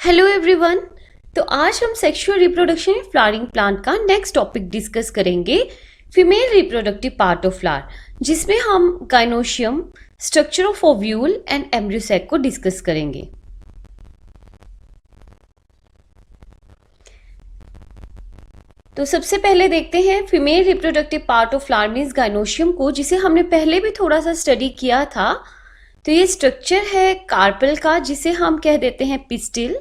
Hello everyone. तो आज हम sexual reproduction in flowering plant का नेक्स्ट टॉपिक डिस्कस करेंगे, female reproductive part of flower, जिसमें हम gynoecium, structure of ovule and embryo sac को डिस्कस करेंगे। तो सबसे पहले देखते हैं female reproductive part of flower means gynoecium को, जिसे हमने पहले भी थोड़ा सा स्टडी किया था। तो ये स्ट्रक्चर है कार्पेल का, जिसे हम कह देते हैं पिस्टिल।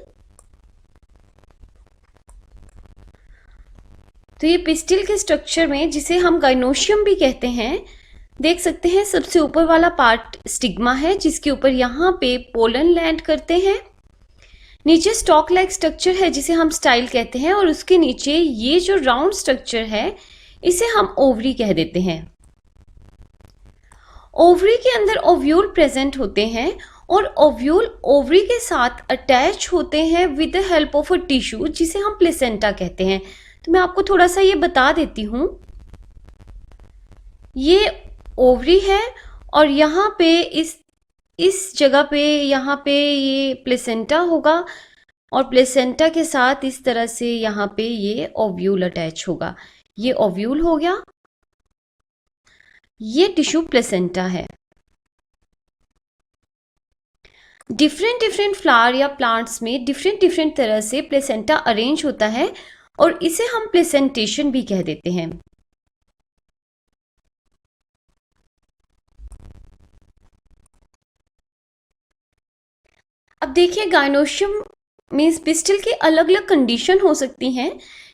तो ये पिस्टिल के स्ट्रक्चर में, जिसे हम गाइनोशियम भी कहते हैं, देख सकते हैं सबसे ऊपर वाला पार्ट स्टिग्मा है, जिसके ऊपर यहाँ पे पोलन लैंड करते हैं। नीचे स्टॉक लाइक स्ट्रक्चर है, जिसे हम स्टाइल कहते हैं, और उसके नीचे ये जो राउंड स्ट्रक्चर है, इसे हम ओवरी कह देते हैं। ओवरी के अंदर ओव्यूल प्रेजेंट होते हैं और ओव्यूल ओवरी के साथ अटैच होते हैं with the help of a tissue, जिसे हम प्लेसेंटा कहते हैं। तो मैं आपको थोड़ा सा ये बता देती हूँ। ये ओवरी है और यहाँ पे इस जगह पे यहाँ पे ये प्लेसेंटा होगा, और प्लेसेंटा के साथ इस तरह से यहाँ पे ये ओव्यूल अटैच होगा। ये ओव्यूल हो गया, ये टिश्यू प्लेसेंटा है। डिफरेंट फ्लावर या प्लांट्स में डिफरेंट तरह से प्लेसेंटा अरेंज होता है, और इसे हम प्लेसेंटेशन भी कह देते हैं। अब देखिए, गाइनोशियम मीन्स पिस्टिल की अलग अलग कंडीशन हो सकती हैं।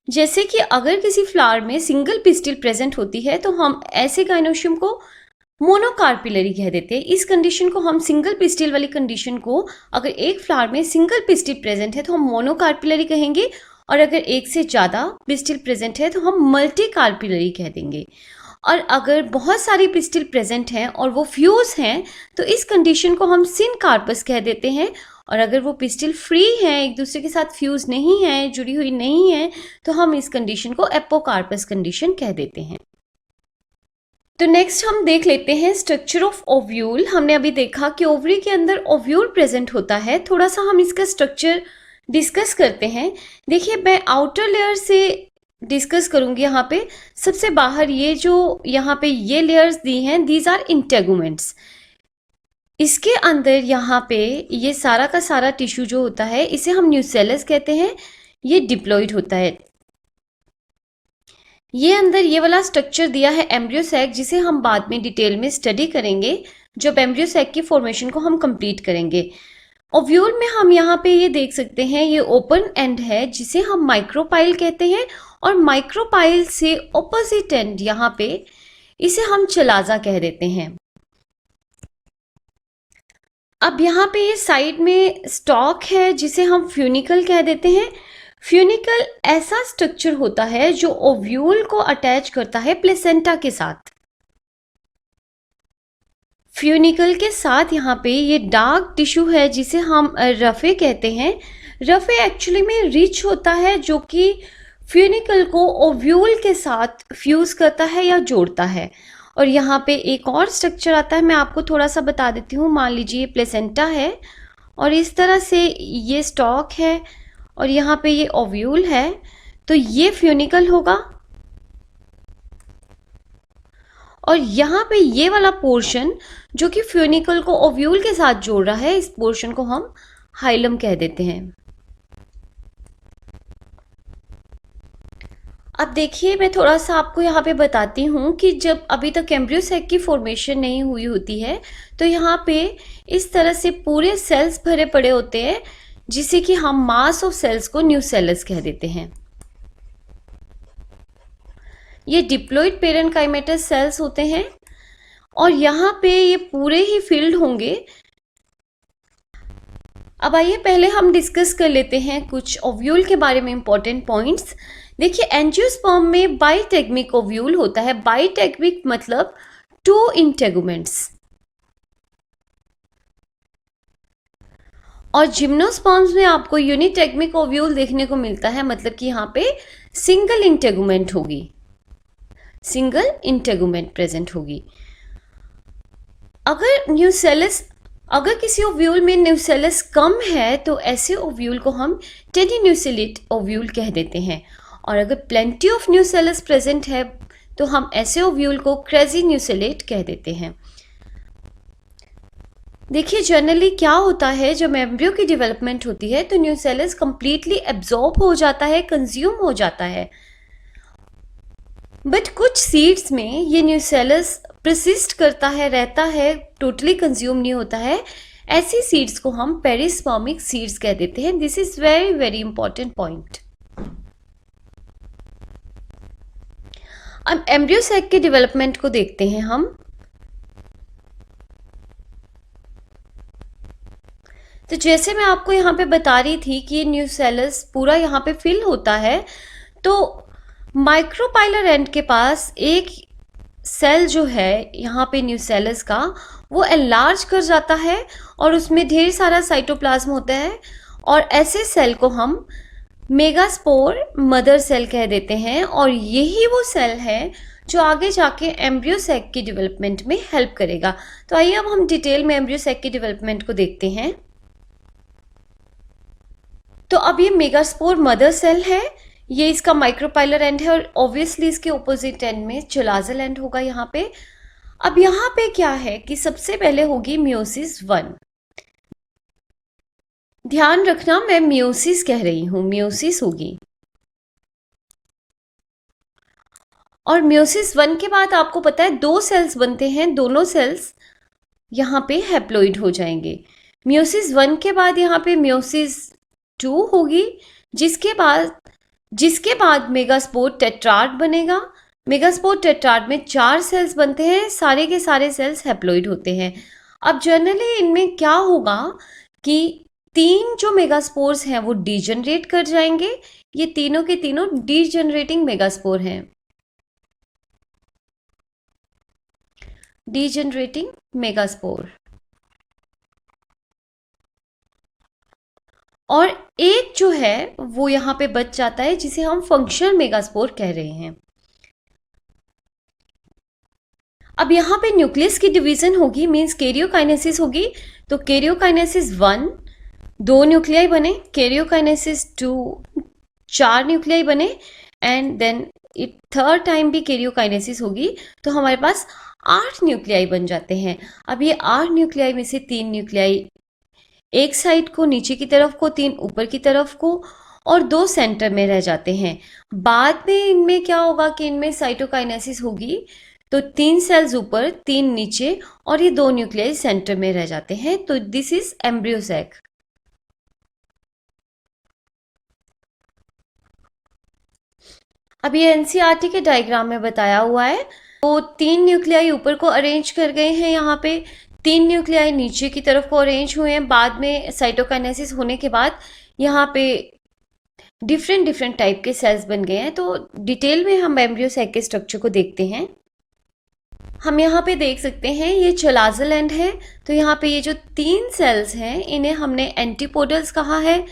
जैसे कि अगर किसी फ्लावर में सिंगल पिस्टिल प्रेजेंट होती है, तो हम ऐसे गाइनोशियम को मोनोकार्पिलरी कह देते हैं। इस कंडीशन को हम, सिंगल पिस्टिल वाली कंडीशन को, अगर एक फ्लावर में सिंगल पिस्टिल प्रेजेंट है तो हम मोनोकार्पिलरी कहेंगे, और अगर एक से ज़्यादा पिस्टिल प्रेजेंट है तो हम मल्टी कार्पिलरी कह देंगे। और अगर बहुत सारी पिस्टिल प्रेजेंट हैं और वो फ्यूज हैं, तो इस कंडीशन को हम सिनकार्पस कह देते हैं। और अगर वो पिस्टिल फ्री हैं, एक दूसरे के साथ फ्यूज नहीं है, जुड़ी हुई नहीं है, तो हम इस कंडीशन को एपोकार्पस कंडीशन कह देते हैं। तो नेक्स्ट हम देख लेते हैं स्ट्रक्चर ऑफ ओव्यूल। हमने अभी देखा कि ओवरी के अंदर ओव्यूल प्रेजेंट होता है। थोड़ा सा हम इसका स्ट्रक्चर डिस्कस करते हैं। देखिए, मैं आउटर लेयर से डिस्कस करूंगी। यहाँ पे सबसे बाहर ये जो यहाँ पे ये लेयर्स दी हैं, दीज आर इंटेगुमेंट्स। इसके अंदर यहाँ पे ये सारा का सारा टिश्यू जो होता है, इसे हम न्यूसेलस कहते हैं। ये डिप्लॉइड होता है। ये अंदर ये वाला स्ट्रक्चर दिया है एम्ब्रियो सैक, जिसे हम बाद में डिटेल में स्टडी करेंगे जब एम्ब्रियो सैक की फॉर्मेशन को हम कंप्लीट करेंगे। ओव्यूल में हम यहाँ पे ये देख सकते हैं, ये ओपन एंड है, जिसे हम माइक्रोपाइल कहते हैं, और माइक्रोपाइल से ऑपोजिट एंड यहाँ पे इसे हम चलाजा कह देते हैं। अब यहाँ पे ये साइड में स्टॉक है, जिसे हम फ्यूनिकल कह देते हैं। फ्यूनिकल ऐसा स्ट्रक्चर होता है जो ओव्यूल को अटैच करता है प्लेसेंटा के साथ। फ्यूनिकल के साथ यहाँ पे ये डार्क टिश्यू है, जिसे हम रफे कहते हैं। रफे एक्चुअली में रिच होता है, जो कि फ्यूनिकल को ओव्यूल के साथ फ्यूज करता है या जोड़ता है। और यहाँ पे एक और स्ट्रक्चर आता है, मैं आपको थोड़ा सा बता देती हूँ। मान लीजिए ये प्लेसेंटा है, और इस तरह से ये स्टॉक है, और यहाँ पे ये ओव्यूल है, तो ये फ्यूनिकल होगा। और यहाँ पे ये वाला पोर्शन जो कि फ्यूनिकल को ओव्यूल के साथ जोड़ रहा है, इस पोर्शन को हम हाइलम कह देते हैं। अब देखिए, मैं थोड़ा सा आपको यहाँ पे बताती हूँ कि जब अभी तक एम्ब्रियो सैक की फॉर्मेशन नहीं हुई होती है, तो यहाँ पे इस तरह से पूरे सेल्स भरे पड़े होते हैं, जिसे कि हम मास ऑफ सेल्स को न्यूसेलस कह देते हैं। ये डिप्लॉइड पेरेन्काइमेटस सेल्स होते हैं, और यहाँ पे ये पूरे ही फील्ड होंगे। अब आइए पहले हम डिस्कस कर लेते हैं कुछ ओव्यूल के बारे में इंपॉर्टेंट पॉइंट्स। देखिए, एंजियोस्पर्म में बाइटेगमिक ओव्यूल होता है। बाइटेगमिक मतलब 2 इंटेगुमेंट्स। और जिम्नोस्पर्म्स में आपको यूनिटेगमिक ओव्यूल देखने को मिलता है, मतलब कि यहाँ पे सिंगल इंटेगुमेंट होगी, सिंगल इंटेगुमेंट प्रेजेंट होगी। अगर न्यूसेलस अगर किसी ओव्यूल में न्यूसेलस कम है तो ऐसे ओव्यूल को हम टेनिन्यूसेलेट ओव्यूल कह देते हैं, और अगर प्लेंटी ऑफ न्यूसेलस प्रेजेंट है तो हम ऐसे ओव्यूल को क्रेजिन्यूसेलेट कह देते हैं। देखिए जनरली क्या होता है, जब एम्ब्रियो की डेवलपमेंट होती है तो न्यूसेलस कंप्लीटली एब्जॉर्ब हो जाता है, कंज्यूम हो जाता है, बट कुछ सीड्स में ये न्यूसेलस प्रसिस्ट करता है, रहता है, टोटली कंज्यूम नहीं होता है। ऐसी सीड्स को हम पेरिस्पर्मिक सीड्स कह देते हैं। This is very very important point. अब एम्ब्रियो सैक के डेवलपमेंट को देखते हैं हम। तो जैसे मैं आपको यहाँ पे बता रही थी कि ये न्यूसेलस पूरा यहाँ पे फिल होता है, तो माइक्रोपाइलर एंड के पास एक सेल जो है यहाँ पे न्यूसेलस का, वो एनलार्ज कर जाता है और उसमें ढेर सारा साइटोप्लाज्म होता है, और ऐसे सेल को हम मेगास्पोर मदर सेल कह देते हैं, और यही वो सेल है जो आगे जाके एम्ब्रियो सैक की डेवलपमेंट में हेल्प करेगा। तो आइए अब हम डिटेल में एम्ब्रियो सैक की डेवलपमेंट को देखते हैं। तो अब ये मेगास्पोर मदर सेल है, ये इसका माइक्रोपाइलर एंड है, और ऑब्वियसली इसके ऑपोजिट एंड में चोलाजल एंड होगा यहाँ पे। अब यहाँ पे क्या है कि सबसे पहले होगी मियोसिस 1। ध्यान रखना मैं मियोसिस कह रही हूँ, मियोसिस होगी। और मियोसिस 1 के बाद आपको पता है 2 सेल्स बनते हैं, दोनों सेल्स यहाँ पे हैप्लोइड हो जाएंगे। मियोसिस 1 के बाद यहाँ पे मियोसिस 2 होगी, जिसके बाद मेगास्पोर टेट्राड बनेगा। मेगास्पोर टेट्राड में 4 सेल्स बनते हैं, सारे के सारे सेल्स हैप्लोइड होते हैं। अब जनरली इनमें क्या होगा कि 3 जो मेगास्पोर्स हैं वो डीजनरेट कर जाएंगे। ये तीनों के तीनों डीजनरेटिंग मेगास्पोर हैं, डीजनरेटिंग मेगास्पोर। और एक जो है वो यहाँ पे बच जाता है, जिसे हम फंक्शनल मेगास्पोर कह रहे हैं। अब यहाँ पे न्यूक्लियस की डिवीजन होगी, मींस कैरियोकाइनेसिस होगी। तो कैरियोकाइनेसिस 1 2 न्यूक्लियाई बने, कैरियोकाइनेसिस 2 4 न्यूक्लियाई बने, एंड देन थर्ड टाइम भी कैरियोकाइनेसिस होगी तो हमारे पास 8 न्यूक्लियाई बन जाते हैं। अब ये 8 न्यूक्लियाई में से 3 न्यूक्लियाई एक साइड को नीचे की तरफ को, 3 ऊपर की तरफ को, और 2 सेंटर में रह जाते हैं। बाद में इनमें क्या होगा कि इनमें साइटोकाइनेसिस होगी, तो 3 सेल्स ऊपर, 3 नीचे, और ये 2 न्यूक्लियाई सेंटर में रह जाते हैं। तो दिस इज एम्ब्रियो सैक। अब ये एनसीईआरटी के डायग्राम में बताया हुआ है। तो 3 न्यूक्लियाई ऊपर को अरेंज कर गए हैं, यहाँ पे 3 न्यूक्लियाई नीचे की तरफ को अरेंज हुए हैं। बाद में साइटोकाइनेसिस होने के बाद यहाँ पे डिफरेंट टाइप के सेल्स बन गए हैं। तो डिटेल में हम एम्ब्रियो सैक के स्ट्रक्चर को देखते हैं। हम यहाँ पे देख सकते हैं ये चोलाजल एंड है। तो यहाँ पे ये जो 3 सेल्स हैं इन्हें हमने एंटीपोडल्स कहा है।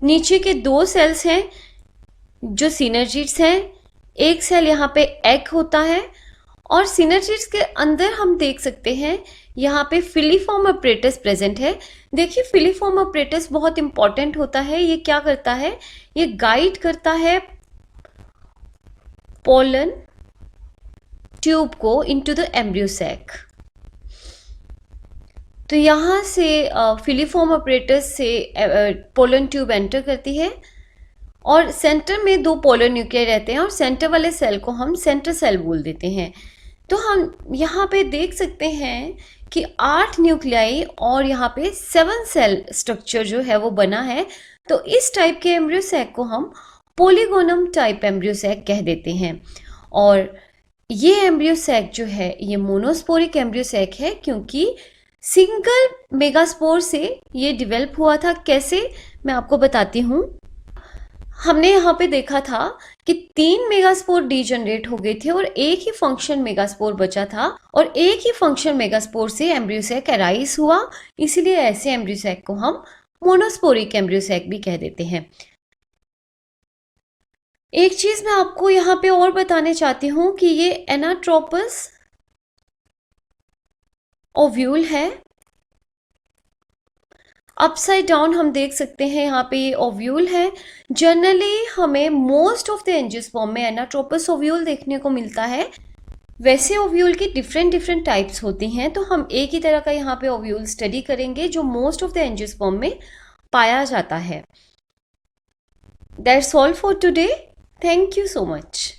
नीचे के 2 सेल्स हैं जो सिनर्जिड्स हैं। एक सेल यहाँ पे एग होता है, और सिनर्जिड्स के अंदर हम देख सकते हैं यहाँ पे फिलीफॉर्म अपरेटस प्रेजेंट है। देखिए फिलीफॉर्म अपरेटस बहुत इंपॉर्टेंट होता है। ये क्या करता है, ये गाइड करता है पोलन ट्यूब को इनटू द एम्ब्रियो सैक। तो यहाँ से फिलीफॉर्म अपरेटस से पोलन ट्यूब एंटर करती है, और सेंटर में 2 पोलर न्यूक्लियाई रहते हैं, और सेंटर वाले सेल को हम सेंटर सेल बोल देते हैं। तो हम यहाँ पे देख सकते हैं कि 8 न्यूक्लियाई और यहाँ पे 7 सेल स्ट्रक्चर जो है वो बना है। तो इस टाइप के एम्ब्रियो सैक को हम पोलीगोनम टाइप एम्ब्रियो सैक कह देते हैं। और ये एम्ब्रियो सैक जो है ये मोनोस्पोरिक एम्ब्रियो सैक है, क्योंकि सिंगल मेगास्पोर से ये डेवलप हुआ था। कैसे, मैं आपको बताती हूँ। हमने यहाँ पे देखा था कि 3 मेगास्पोर डीजनरेट हो गए थे और एक ही फंक्शन मेगास्पोर बचा था, और एक ही फंक्शन मेगास्पोर से एम्ब्रियो सैक अराइज हुआ। इसीलिए ऐसे एम्ब्रियो सैक को हम मोनोस्पोरिक एम्ब्रियो सैक भी कह देते हैं। एक चीज मैं आपको यहाँ पे और बताने चाहती हूँ कि ये एनाट्रोपस ओव्यूल है। अपसाइड डाउन हम देख सकते हैं यहाँ पे ओव्यूल है। जनरली हमें मोस्ट ऑफ द एंजियोस्पर्म में एनाट्रोपस ओव्यूल देखने को मिलता है। वैसे ओव्यूल की डिफरेंट डिफरेंट टाइप्स होती हैं, तो हम एक ही तरह का यहाँ पे ओव्यूल स्टडी करेंगे जो मोस्ट ऑफ द एंजियोस्पर्म में पाया जाता है। That's all for today. Thank you so much.